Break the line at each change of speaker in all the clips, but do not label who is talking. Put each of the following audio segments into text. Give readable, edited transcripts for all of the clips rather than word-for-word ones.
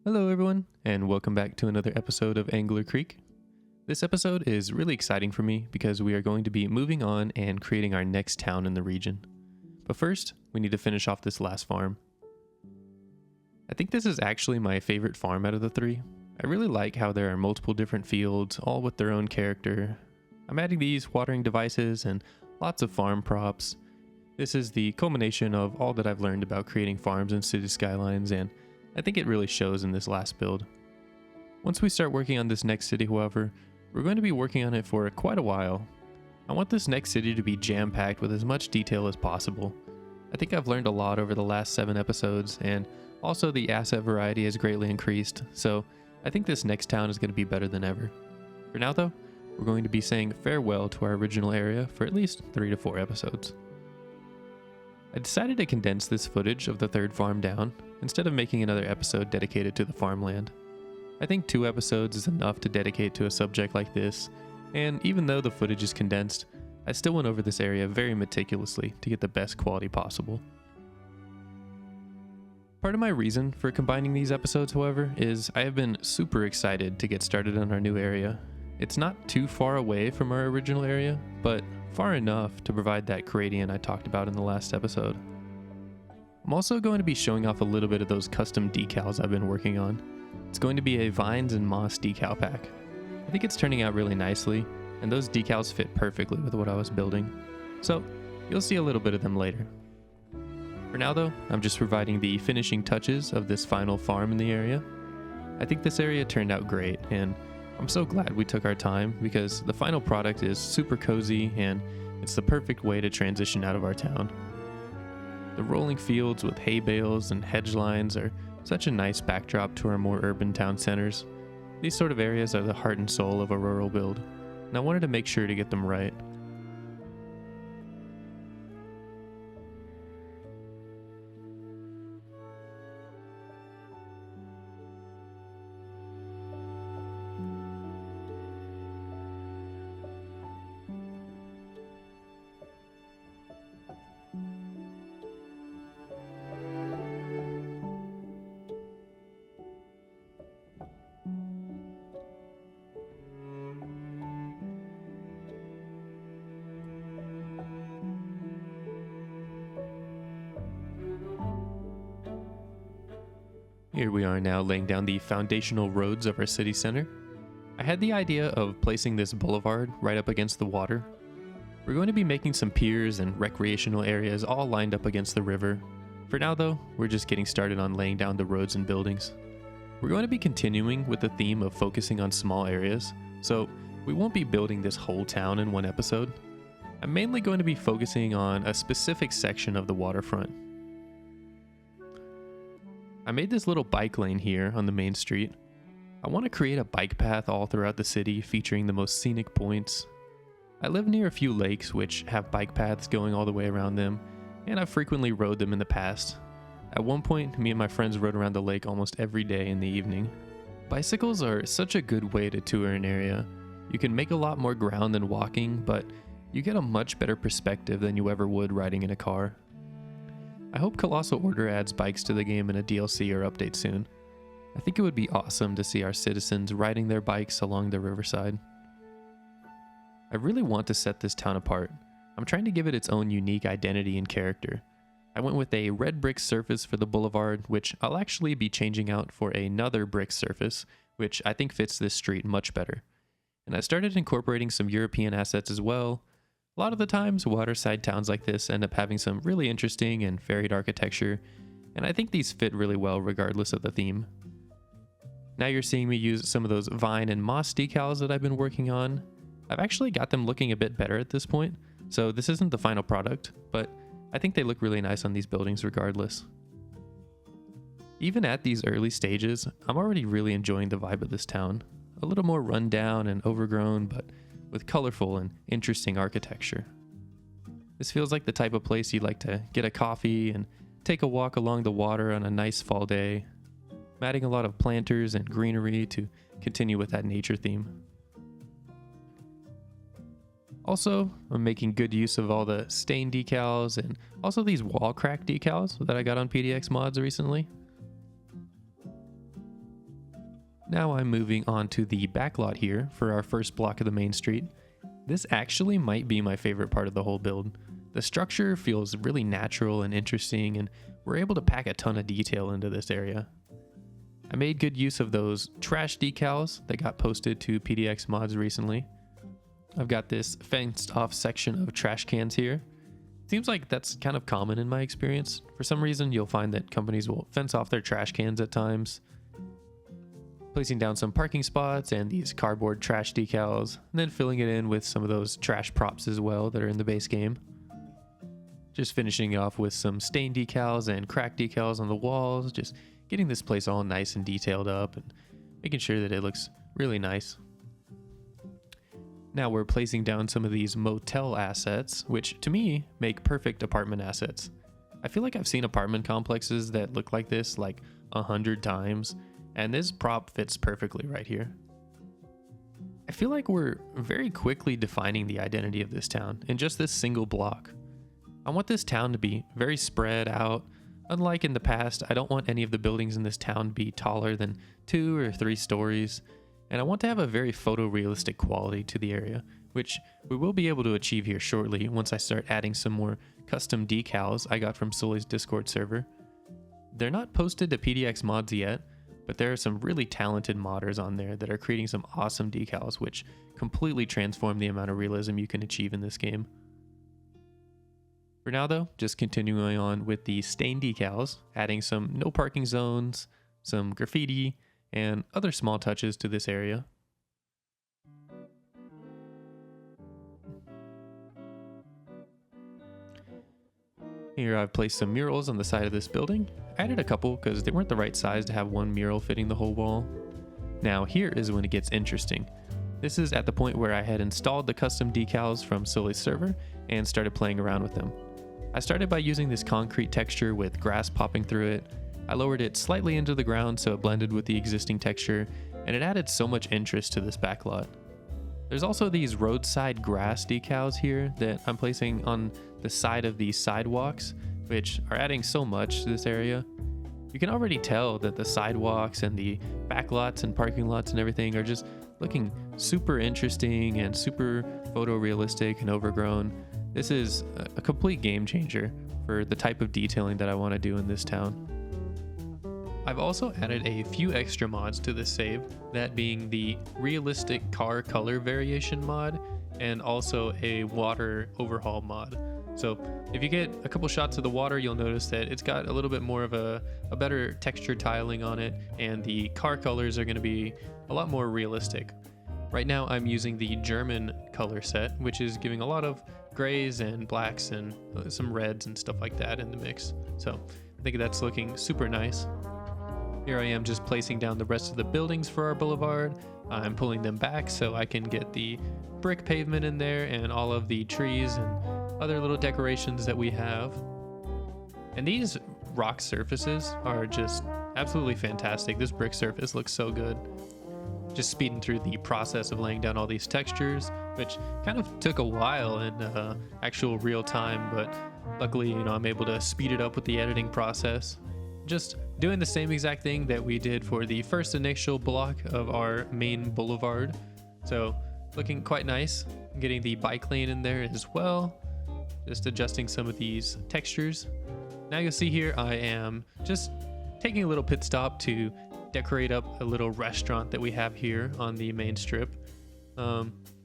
Hello everyone, and welcome back to another episode of Angler Creek. This episode is really exciting for me because we are going to be moving on and creating our next town in the region. But first, we need to finish off this last farm. I think this is actually my favorite farm out of the three. I really like how there are multiple different fields, all with their own character. I'm adding these watering devices and lots of farm props. This is the culmination of all that I've learned about creating farms in City Skylines, and I think it really shows in this last build. Once we start working on this next city, however, we're going to be working on it for quite a while. I want this next city to be jam-packed with as much detail as possible. I think I've learned a lot over the last 7 episodes, and also the asset variety has greatly increased, so I think this next town is going to be better than ever. For now though, we're going to be saying farewell to our original area for at least 3 to 4 episodes. I decided to condense this footage of the third farm down, instead of making another episode dedicated to the farmland. I think 2 episodes is enough to dedicate to a subject like this, and even though the footage is condensed, I still went over this area very meticulously to get the best quality possible. Part of my reason for combining these episodes, however, is I have been super excited to get started on our new area. It's not too far away from our original area, but far enough to provide that gradient I talked about in the last episode. I'm also going to be showing off a little bit of those custom decals I've been working on. It's going to be a vines and moss decal pack. I think it's turning out really nicely, and those decals fit perfectly with what I was building. So, you'll see a little bit of them later. For now though, I'm just providing the finishing touches of this final farm in the area. I think this area turned out great, and I'm so glad we took our time because the final product is super cozy and it's the perfect way to transition out of our town. The rolling fields with hay bales and hedge lines are such a nice backdrop to our more urban town centers. These sort of areas are the heart and soul of a rural build, and I wanted to make sure to get them right. Here we are now laying down the foundational roads of our city center. I had the idea of placing this boulevard right up against the water. We're going to be making some piers and recreational areas all lined up against the river. For now though, we're just getting started on laying down the roads and buildings. We're going to be continuing with the theme of focusing on small areas, so we won't be building this whole town in one episode. I'm mainly going to be focusing on a specific section of the waterfront. I made this little bike lane here on the main street. I want to create a bike path all throughout the city featuring the most scenic points. I live near a few lakes which have bike paths going all the way around them, and I've frequently rode them in the past. At one point, me and my friends rode around the lake almost every day in the evening. Bicycles are such a good way to tour an area. You can make a lot more ground than walking, but you get a much better perspective than you ever would riding in a car. I hope Colossal Order adds bikes to the game in a DLC or update soon. I think it would be awesome to see our citizens riding their bikes along the Riverside. I really want to set this town apart. I'm trying to give it its own unique identity and character. I went with a red brick surface for the boulevard, which I'll actually be changing out for another brick surface, which I think fits this street much better. And I started incorporating some European assets as well. A lot of the times, waterside towns like this end up having some really interesting and varied architecture, and I think these fit really well regardless of the theme. Now you're seeing me use some of those vine and moss decals that I've been working on. I've actually got them looking a bit better at this point, so this isn't the final product, but I think they look really nice on these buildings regardless. Even at these early stages, I'm already really enjoying the vibe of this town. A little more run down and overgrown, but with colorful and interesting architecture. This feels like the type of place you'd like to get a coffee and take a walk along the water on a nice fall day. I'm adding a lot of planters and greenery to continue with that nature theme. Also, I'm making good use of all the stain decals and also these wall crack decals that I got on PDX mods recently. Now I'm moving on to the back lot here for our first block of the main street. This actually might be my favorite part of the whole build. The structure feels really natural and interesting, and we're able to pack a ton of detail into this area. I made good use of those trash decals that got posted to PDX mods recently. I've got this fenced off section of trash cans here. Seems like that's kind of common in my experience. For some reason, you'll find that companies will fence off their trash cans at times. Placing down some parking spots and these cardboard trash decals, and then filling it in with some of those trash props as well that are in the base game. Just finishing off with some stain decals and crack decals on the walls, just getting this place all nice and detailed up and making sure that it looks really nice. Now we're placing down some of these motel assets, which to me make perfect apartment assets. I feel like I've seen apartment complexes that look like this like 100 times, and this prop fits perfectly right here. I feel like we're very quickly defining the identity of this town in just this single block. I want this town to be very spread out. Unlike in the past, I don't want any of the buildings in this town to be taller than 2 or 3 stories, and I want to have a very photorealistic quality to the area, which we will be able to achieve here shortly once I start adding some more custom decals I got from Sully's Discord server. They're not posted to PDX mods yet, but there are some really talented modders on there that are creating some awesome decals which completely transform the amount of realism you can achieve in this game. For now though, just continuing on with the stain decals, adding some no parking zones, some graffiti, and other small touches to this area. Here I've placed some murals on the side of this building. I added a couple because they weren't the right size to have one mural fitting the whole wall. Now here is when it gets interesting. This is at the point where I had installed the custom decals from Sully's server and started playing around with them. I started by using this concrete texture with grass popping through it. I lowered it slightly into the ground so it blended with the existing texture, and it added so much interest to this backlot. There's also these roadside grass decals here that I'm placing on the side of these sidewalks, which are adding so much to this area. You can already tell that the sidewalks and the backlots and parking lots and everything are just looking super interesting and super photorealistic and overgrown. This is a complete game changer for the type of detailing that I want to do in this town. I've also added a few extra mods to this save, that being the realistic car color variation mod and also a water overhaul mod. So if you get a couple shots of the water, you'll notice that it's got a little bit more of a better texture tiling on it, and the car colors are going to be a lot more realistic. Right now I'm using the German color set, which is giving a lot of grays and blacks and some reds and stuff like that in the mix. So I think that's looking super nice. Here I am just placing down the rest of the buildings for our boulevard. I'm pulling them back so I can get the brick pavement in there and all of the trees and other little decorations that we have. And these rock surfaces are just absolutely fantastic. This brick surface looks so good. Just speeding through the process of laying down all these textures, which kind of took a while in actual real time, but luckily, I'm able to speed it up with the editing process. Just doing the same exact thing that we did for the first initial block of our main boulevard. So looking quite nice. Getting the bike lane in there as well. Just adjusting some of these textures. Now you'll see here I am just taking a little pit stop to decorate up a little restaurant that we have here on the main strip.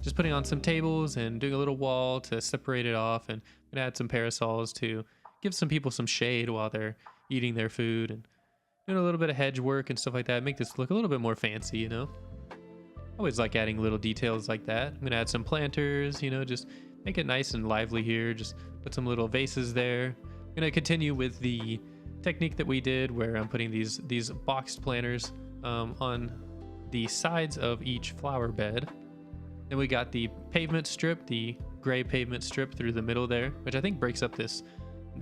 Just putting on some tables and doing a little wall to separate it off, and I'm gonna add some parasols to give some people some shade while they're eating their food, and doing a little bit of hedge work and stuff like that. Make this look a little bit more fancy, Always like adding little details like that. I'm gonna add some planters, just make it nice and lively here. Just put some little vases there. I'm gonna continue with the technique that we did where I'm putting these boxed planters on the sides of each flower bed. Then we got the pavement strip, the gray pavement strip through the middle there, which I think breaks up this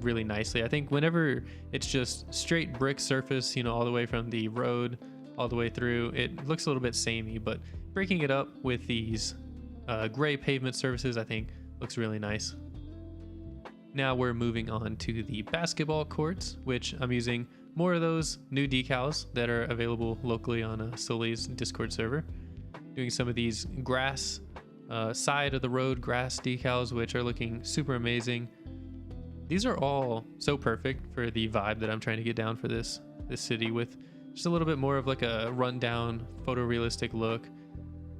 really nicely. I think whenever it's just straight brick surface, all the way from the road all the way through, it looks a little bit samey, but breaking it up with these gray pavement surfaces, I think looks really nice. Now we're moving on to the basketball courts, which I'm using more of those new decals that are available locally on Sully's Discord server. Doing some of these grass, side of the road grass decals, which are looking super amazing. These are all so perfect for the vibe that I'm trying to get down for this city, with just a little bit more of like a rundown photorealistic look.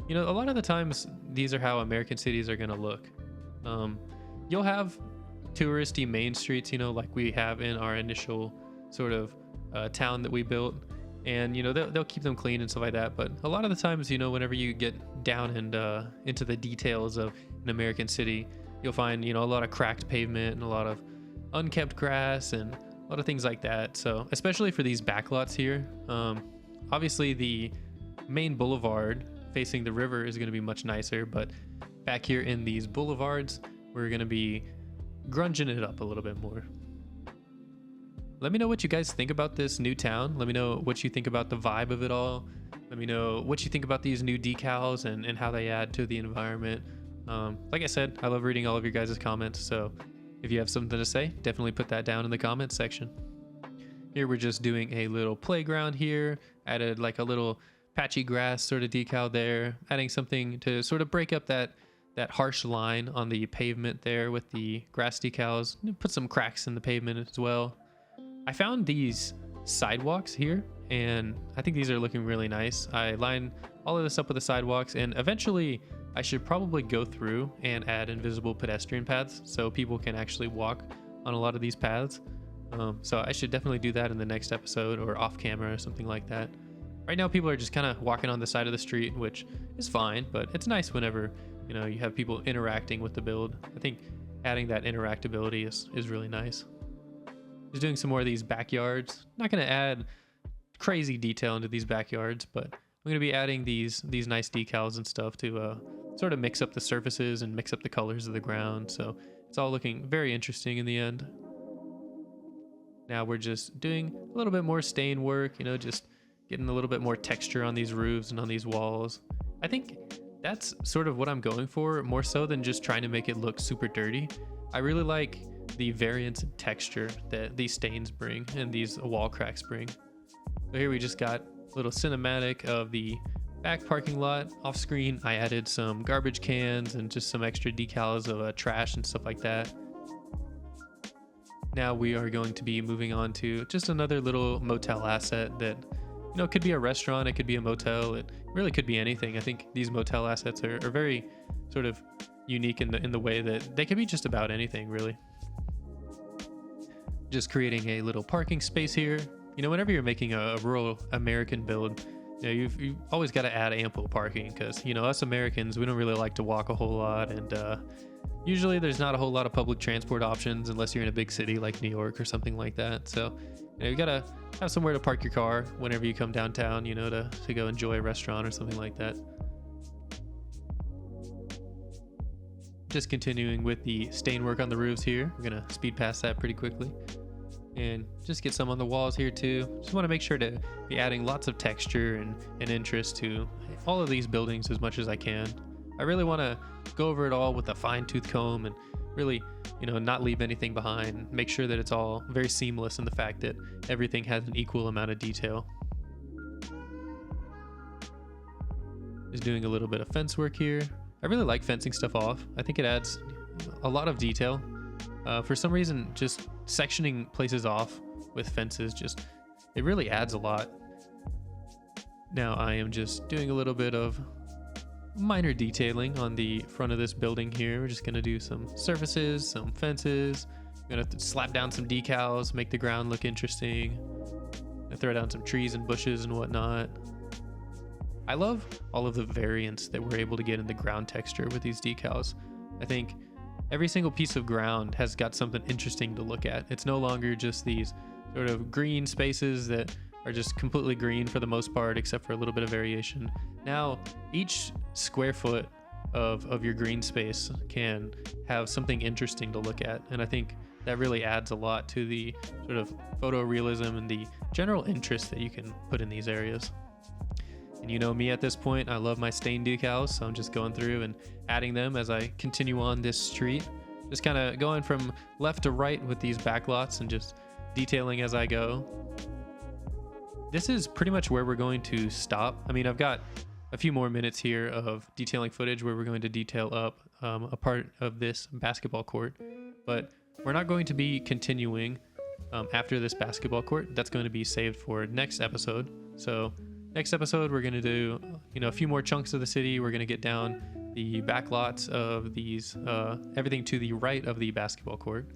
You know, a lot of the times these are how American cities are going to look. You'll have touristy main streets, you know, like we have in our initial sort of town that we built, and you know they'll keep them clean and stuff like that. But a lot of the times, you know, whenever you get down and into the details of an American city, you'll find, you know, a lot of cracked pavement and a lot of unkept grass and a lot of things like that. So especially for these backlots here, obviously the main boulevard facing the river is going to be much nicer, but back here in these boulevards, we're going to be grunging it up a little bit more. Let me know what you guys think about this new town. Let me know what you think about the vibe of it all. Let me know what you think about these new decals and how they add to the environment. Like I said, I love reading all of your guys' comments, so if you have something to say, definitely put that down in the comments section. Here we're just doing a little playground here. Added like a little patchy grass sort of decal there, adding something to sort of break up that harsh line on the pavement there with the grass decals. Put some cracks in the pavement as well. I found these sidewalks here, and I think these are looking really nice. I line all of this up with the sidewalks, and eventually I should probably go through and add invisible pedestrian paths so people can actually walk on a lot of these paths. So I should definitely do that in the next episode or off camera or something like that. Right now people are just kind of walking on the side of the street, which is fine, but it's nice whenever, you know, you have people interacting with the build. I think adding that interactability is really nice. Just doing some more of these backyards. Not going to add crazy detail into these backyards, but I'm going to be adding these nice decals and stuff to sort of mix up the surfaces and mix up the colors of the ground. So it's all looking very interesting in the end. Now we're just doing a little bit more stain work, you know, just getting a little bit more texture on these roofs and on these walls. I think that's sort of what I'm going for, more so than just trying to make it look super dirty. I really like the variance in texture that these stains bring and these wall cracks bring. So here we just got a little cinematic of the back parking lot. Off screen, I added some garbage cans and just some extra decals of trash and stuff like that. Now we are going to be moving on to just another little motel asset that, you know, it could be a restaurant, it could be a motel, it really could be anything. I think these motel assets are very sort of unique in the way that they could be just about anything, really. Just creating a little parking space here. You know, whenever you're making a rural American build, you know, you've always got to add ample parking because, you know, us Americans, we don't really like to walk a whole lot, and usually there's not a whole lot of public transport options unless you're in a big city like New York or something like that. So, you know, you gotta have somewhere to park your car whenever you come downtown, you know, to go enjoy a restaurant or something like that. Just continuing with the stain work on the roofs here. We're gonna speed past that pretty quickly and just get some on the walls here too. Just want to make sure to be adding lots of texture and interest to all of these buildings as much as I can. I really want to go over it all with a fine-tooth comb and really, you know, not leave anything behind. Make sure that it's all very seamless in the fact that everything has an equal amount of detail. Just doing a little bit of fence work here. I really like fencing stuff off. I think it adds a lot of detail. For some reason, just sectioning places off with fences, it really adds a lot. Now I am just doing a little bit of minor detailing on the front of this building here. We're just gonna do some surfaces, some fences. I'm gonna slap down some decals, make the ground look interesting. Throw down some trees and bushes and whatnot. I love all of the variance that we're able to get in the ground texture with these decals. I think every single piece of ground has got something interesting to look at. It's no longer just these sort of green spaces that are just completely green for the most part, except for a little bit of variation. Now, each square foot of your green space can have something interesting to look at. And I think that really adds a lot to the sort of photorealism and the general interest that you can put in these areas. And you know me at this point, I love my stain decals, so I'm just going through and adding them as I continue on this street. Just kind of going from left to right with these backlots and just detailing as I go. this is pretty much where we're going to stop. I mean, I've got a few more minutes here of detailing footage where we're going to detail up a part of this basketball court, but we're not going to be continuing after this basketball court. That's going to be saved for next episode. So next episode, we're going to do, a few more chunks of the city. We're going to get down the back lots of these, everything to the right of the basketball court.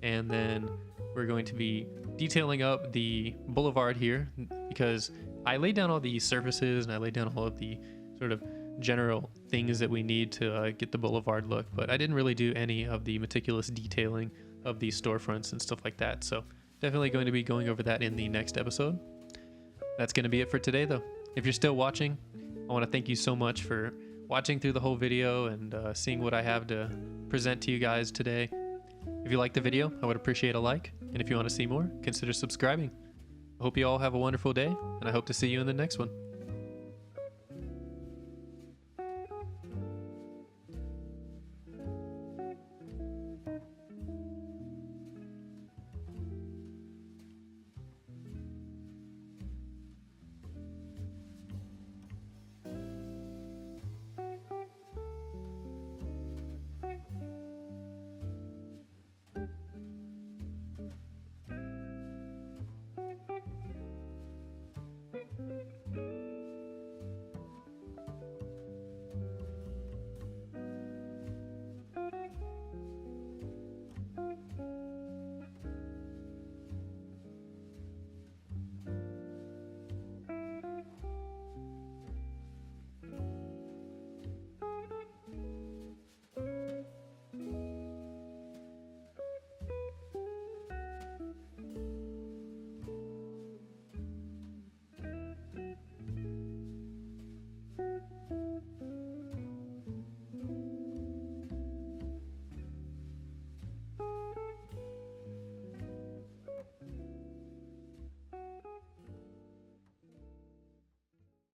And then we're going to be detailing up the boulevard here, because I laid down all the surfaces and I laid down all of the sort of general things that we need to get the boulevard look, but I didn't really do any of the meticulous detailing of the storefronts and stuff like that. So definitely going to be going over that in the next episode. That's going to be it for today, though. If you're still watching, I want to thank you so much for watching through the whole video and seeing what I have to present to you guys today. If you liked the video, I would appreciate a like, and if you want to see more, consider subscribing. I hope you all have a wonderful day, and I hope to see you in the next one.